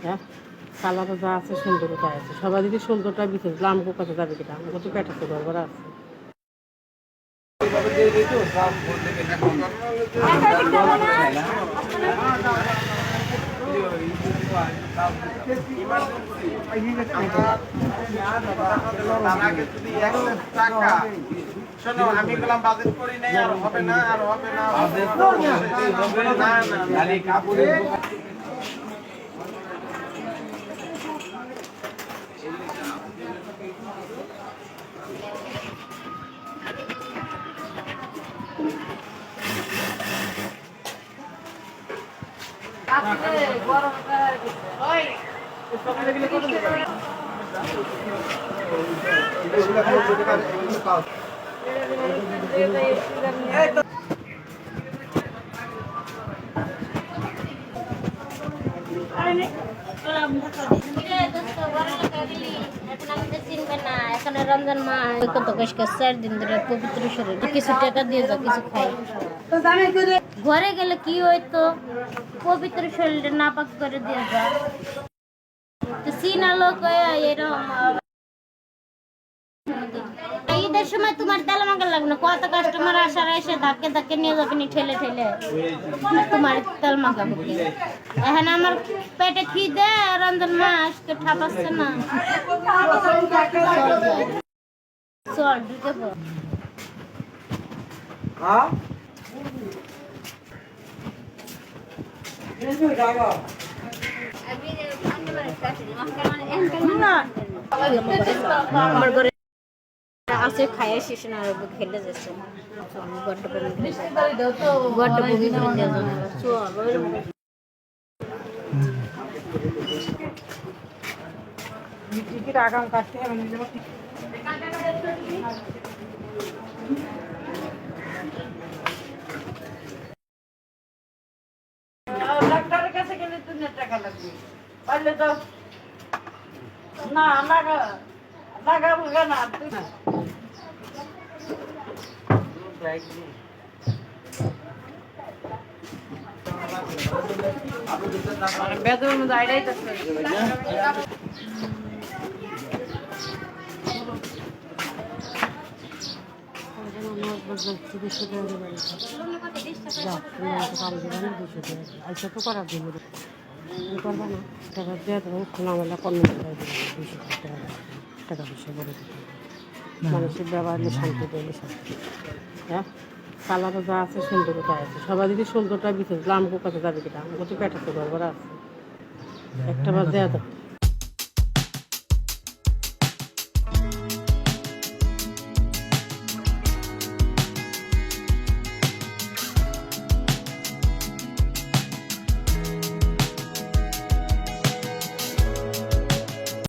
হ্যাঁ, কালারও যা আছে সুন্দরও তাই আছে। সবাই যদি সুন্দরটা বিচে দিলে আমাকে কাছে যাবে কিনা, আমাকে তো পেটাতে গড়বড় আছে। শোনো, আমি বললাম বাজেট করি নাই, আর হবে না, আর হবে না, রমজান মাস কত কষ্ট 4 দিন ধরে পবিত্র শরীর কিছু টাকা দিয়ে যাও, কিছু খাই। ঘরে গেলে কি হইতো, পবিত্র শরীরটা নাপাক করে দিয়ে যা। তো চীনা লোক এরকম ঈদের সময় তোমার তেল মাখা লাগবে না, কত কাস্টমার আসার এসে ধাক্কে ধাক্কে নিয়ে যাবে নি, ঠেলে ঠেলে তোমার তেল মাখা বুকে। এখন আমার পেটে খিদে, রমজান মাস কে ঠাপাচ্ছে না, চল ঢুকে পড়। আমার ঘরে আছে খাইয়ে শেষ না খেলে যাচ্ছে, বড্ড পবিত্র টিকিট আগাম কাটতে হবে। ডাক্তারের কাছে গেলে তো টাকা লাগবে, পারলে তো না লাগাবো না। বেতন মধ্যে আইডাই তো আইসা তো করার জন্য করবো না, টাকা দিয়ে দেবো খোলামেলা কর্ম টাকা পয়সা করে দিতে মানুষের ব্যবহার নিয়ে শান্তি পেলে শান্তি। হ্যাঁ, কালারও যা আছে সুন্দরও তাই আছে। সবাই যদি সুন্দরটা বিচে দিলে আমাকে কাছে যাবে কিনা, আমাকে তো পেটাতে গড়বড় আছে। একটা বার দেওয়া